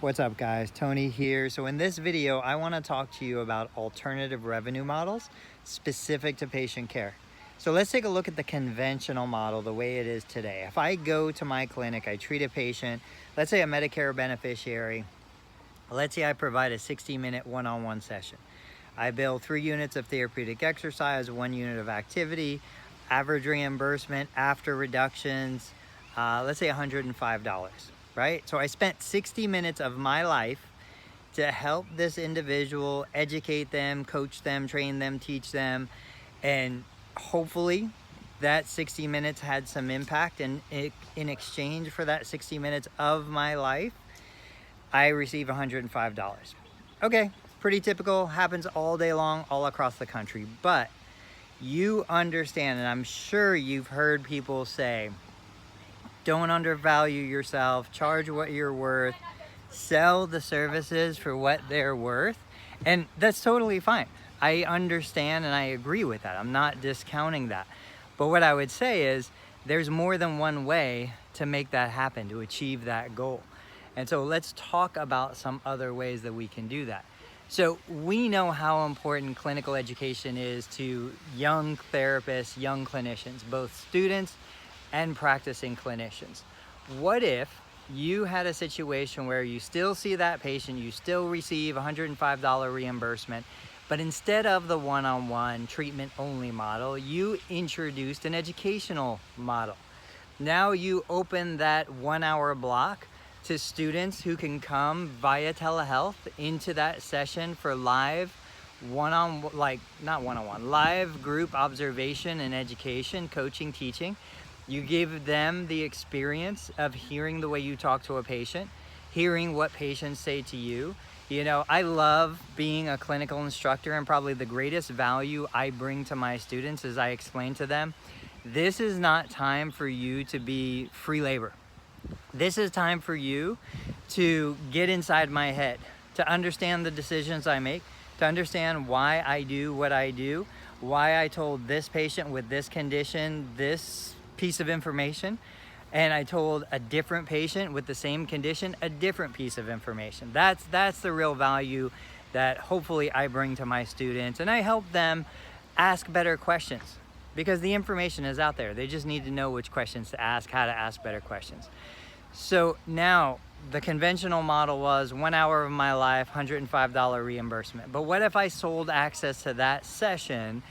What's up guys, Tony here. So in this video, I want to talk to you about alternative revenue models specific to patient care. So let's take a look at the conventional model, the way it is today. If I go to my clinic, I treat a patient, let's say a Medicare beneficiary. Let's say I provide a 60-minute one-on-one session. I bill 3 units of therapeutic exercise, 1 unit of activity, average reimbursement after reductions, let's say $105. Right? So I spent 60 minutes of my life to help this individual, educate them, coach them, train them, teach them, and hopefully that 60 minutes had some impact, and in exchange for that 60 minutes of my life, I receive $105. Okay, pretty typical, happens all day long, all across the country, but you understand, and I'm sure you've heard people say, don't undervalue yourself, charge what you're worth, sell the services for what they're worth. And that's totally fine. I understand and I agree with that. I'm not discounting that. But what I would say is there's more than one way to make that happen, to achieve that goal. And so let's talk about some other ways that we can do that. So we know how important clinical education is to young therapists, young clinicians, both students and practicing clinicians. What if you had a situation where you still see that patient, you still receive $105 reimbursement, but instead of the one-on-one treatment only model, you introduced an educational model. Now you open that 1-hour block to students who can come via telehealth into that session for live live group observation and education, coaching, teaching. You give them the experience of hearing the way you talk to a patient, hearing what patients say to you. You know, I love being a clinical instructor, and probably the greatest value I bring to my students is I explain to them, this is not time for you to be free labor. This is time for you to get inside my head, to understand the decisions I make, to understand why I do what I do, why I told this patient with this condition this piece of information, and I told a different patient with the same condition a different piece of information. That's the real value that hopefully I bring to my students, and I help them ask better questions because the information is out there. They just need to know which questions to ask, how to ask better questions. So now the conventional model was 1 hour of my life, $105 reimbursement. But what if I sold access to that session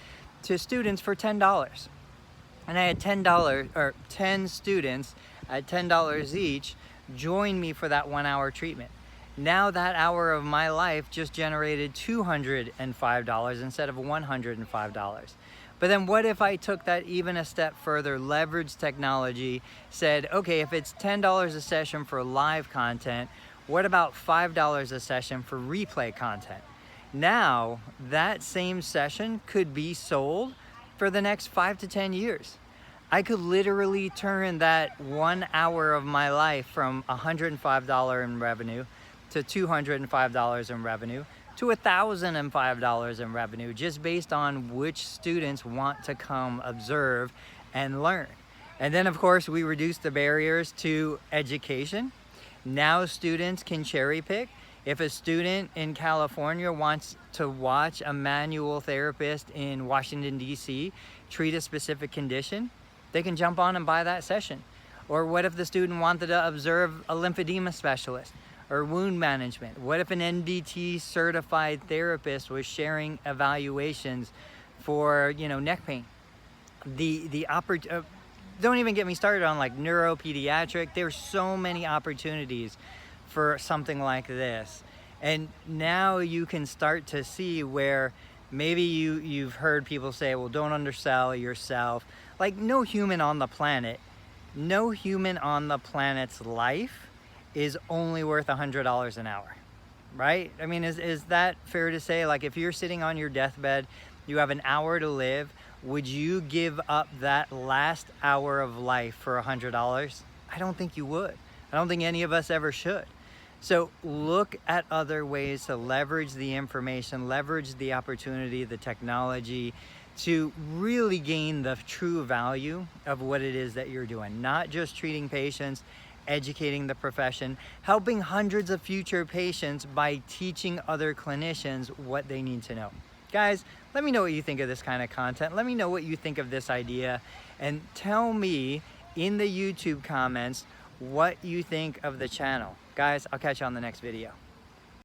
to students for $10? And I had $10 students at $10 each join me for that 1 hour treatment. Now that hour of my life just generated $205 instead of $105. But then what if I took that even a step further, leveraged technology, said, okay, if it's $10 a session for live content, what about $5 a session for replay content? Now that same session could be sold for the next 5 to 10 years. I could literally turn that 1 hour of my life from $105 in revenue to $205 in revenue to $1,005 in revenue, just based on which students want to come observe and learn. And then of course we reduce the barriers to education. Now students can cherry pick. If a student in California wants to watch a manual therapist in Washington, D.C. treat a specific condition, they can jump on and buy that session. Or what if the student wanted to observe a lymphedema specialist or wound management? What if an NDT certified therapist was sharing evaluations for, neck pain? Don't even get me started on like neuropediatric. There's so many opportunities for something like this. And now you can start to see where maybe you've heard people say, well, don't undersell yourself. Like no human on the planet's life is only worth $100 an hour, right? I mean, is that fair to say? Like if you're sitting on your deathbed, you have an hour to live, would you give up that last hour of life for $100? I don't think you would. I don't think any of us ever should. So look at other ways to leverage the information, leverage the opportunity, the technology to really gain the true value of what it is that you're doing. Not just treating patients, educating the profession, helping hundreds of future patients by teaching other clinicians what they need to know. Guys, let me know what you think of this kind of content. Let me know what you think of this idea, and tell me in the YouTube comments what you think of the channel. Guys, I'll catch you on the next video.